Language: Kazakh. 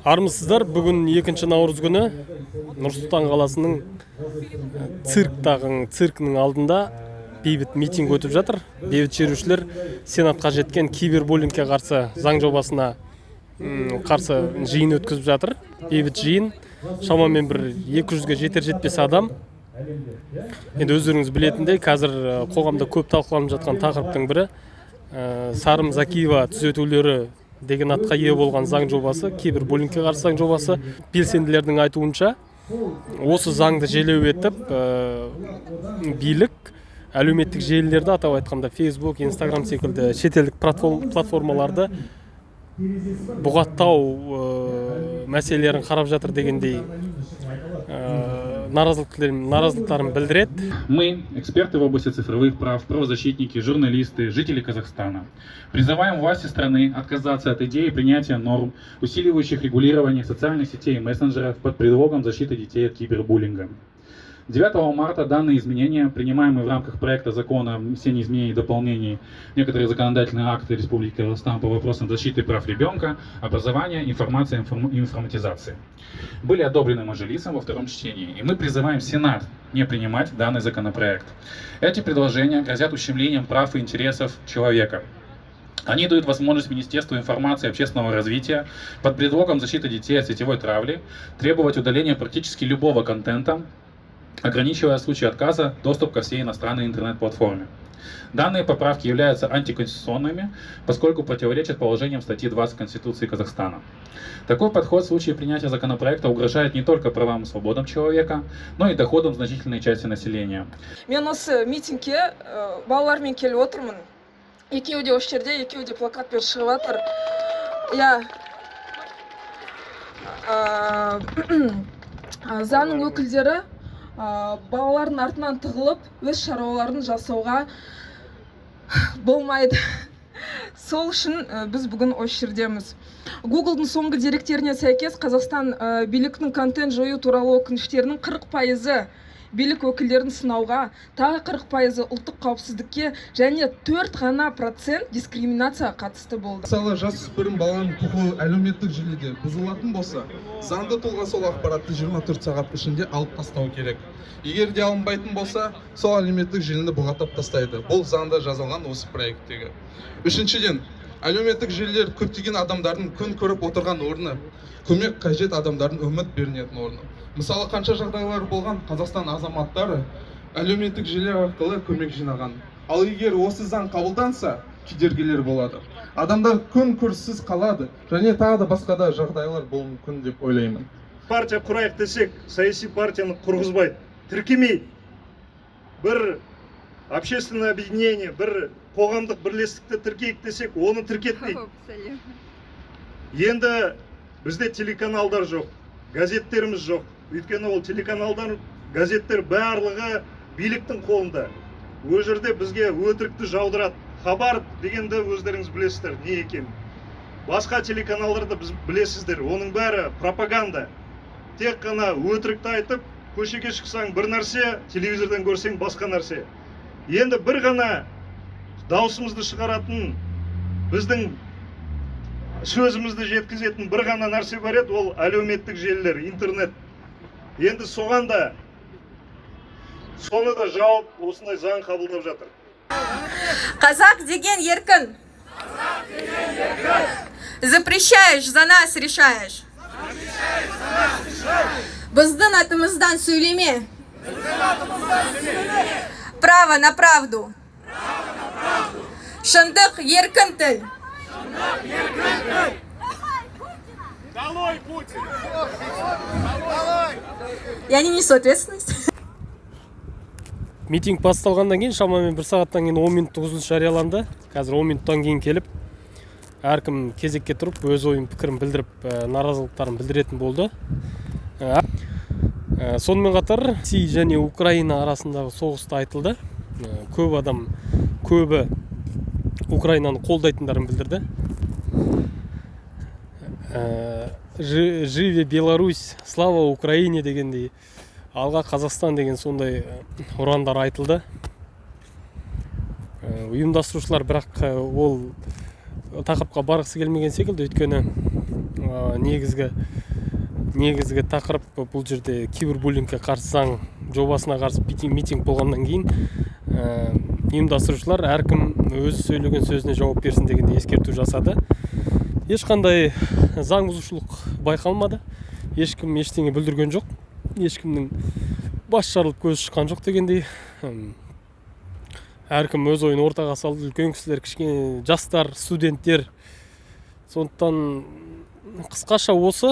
Армысыздар, бүгін 2 наурыз күні Нұр-Сұлтан қаласының циркінің алдында бейбіт митинг өтіп жатыр. Бейбіт шерушілер Сенатқа жеткен кибербуллингке қарсы заң жобасына қарсы жиын өткізіп жатыр. Бейбіт жиын шамамен бір 200-ге жетер-жетпес адам. Енді өздеріңіз білетіндей, қазір қоғамда көп талқыланып жатқан тақырыптың бірі Сарым Закиева түзетулері деген атқа ие болған заң жобасы, кибербуллингке қарсы заң жобасы. Белсенділердің айтуынша, осы заңды желеу етіп, билік әлеуметтік желілерді, атап айтқанда Facebook, Instagram секілді шетелдік платформаларды бұғаттау мәселелерін қарап жатыр дегендей наразылықтарын білдіреді. Мы, эксперты в области цифровых прав, правозащитники, журналисты, жители Казахстана, призываем власти страны отказаться от идеи принятия норм, усиливающих регулирование социальных сетей и мессенджеров под предлогом защиты детей от кибербуллинга. 9 марта данные изменения, принимаемые в рамках проекта закона о внесении изменений и дополнений некоторые законодательные акты Республики Казахстан по вопросам защиты прав ребенка, образования, информации и информатизации, были одобрены Мажилисом во втором чтении, и мы призываем Сенат не принимать данный законопроект. Эти предложения грозят ущемлением прав и интересов человека. Они дают возможность Министерству информации и общественного развития под предлогом защиты детей от сетевой травли требовать удаления практически любого контента, ограничивая в случае отказа доступ ко всей иностранной интернет-платформе. Данные поправки являются антиконституционными, поскольку противоречат положениям статьи 20 Конституции Казахстана. Такой подход в случае принятия законопроекта угрожает не только правам и свободам человека, но и доходам значительной части населения. Мен осы митингке балалармен келіп отырмын. Екеуі де осы жерде, екеуі де плакатпен шығып жатыр. Заңның өкілдері балалардың артынан тығылып, өз шаруаларын жасауға болмайды. Сол үшін біз бүгін осы жердеміз. Google'дың соңғы деректеріне сәйкес, Қазақстан биліктің контент жою туралы өкініштерінің 40% билік өкілдерін сынауға, тағы 40% ұлттық қауіпсіздікке және 4% дискриминацияға қатысты болды. Мысалы, жасөспірім баланың құқығы әлеуметтік желіде бұзылатын болса, заңды тұлға сол ақпаратты 24 сағат ішінде алып тастау керек. Егер де алынбайтын болса, сол әлеуметтік желіні бұғаттап тастайды. Бұл заңда жазылған осы проекттегі. Үшіншіден, әлеуметтік желілер көптеген адамдардың күн көріп отырған орны, көмек қажет адамдардың үміт берінетін орны. Мысалы, қанша жағдайлар болған Қазақстан азаматтары әлеуметтік желілер арқылы көмек жинаған. Ал егер осы заң қабылданса, кедергілер болады. Адамдар күн көріссіз қалады, және тағы да басқа да жағдайлар болуы мүмкін деп ойлаймын. Партия құрайық десек, саяси партияны құрғызбайды, тіркемейді. Бір общественное объединение, бір қоғамдық бірлестікті тіркейік десек, оны тіркетпейді. Енді бізде телеканалдар жоқ, газеттеріміз жоқ. Өйткені ол телеканалдар, газеттер барлығы биліктің қолында. Өз жерде бізге өтірікті жаудырады. Хабар дегенде өздеріңіз білесіздер, не екен. Басқа телеканалдарды біз білесіздер, оның бәрі пропаганда. Тек қана өтірікті айтып, көшеге шықсаң бір нәрсе, телевизордан көрсең басқа нәрсе. Енді бір ғана даусымызды шығаратын, біздің сөзімізді жеткізетін бір ғана нәрсе бар еді, ол әлеуметтік желілер, интернет. Енді соған да, соны да жауап осындай заң қабылдап жатыр. Қазақ деген еркін. Запрещаешь, за нас решаешь. Біздің атымыздан сөйлеме. Право на правду. Шындық еркін тіл. Долой, Путин! Я не несу ответственность. Митинг басталғаннан кейін, шамамен 1 сағаттан кейін 10 минуттық үзіліс жарияланды. Қазір 10 минуттан кейін келіп, әркім кезекке тұрып, өз ойын пікірін білдіріп, наразылықтарын білдіретін болды. Сонымен қатар, Ресей және Украина арасындағы соғысты айтылды. Көбі Украинаны қолдайтындарын білдірді. Живе Беларусь, слава Украине дегендей, алға Қазақстан деген сондай ұрандар айтылды. Ұйымдастырушылар бірақ ол тақырыпқа барғысы келмеген секілді, өйткені негізгі тақырып бұл жерде кибербуллингке қарсы заң жобасына қарсы митинг болғаннан кейін ұйымдастырушылар әркім өз сөйлеген сөзіне жауап берсін дегенде ескерту жасады. Ешқандай заң бұзушылық байқалмады. Ешкім ештеңе бүлдірген жоқ. Ешкімнің бас жарылып көзі шыққан жоқ дегендей. Әркім өз ойын ортаға салды. Үлкен кісілер, кішкене жастар, студенттер. Сондықтан қысқаша осы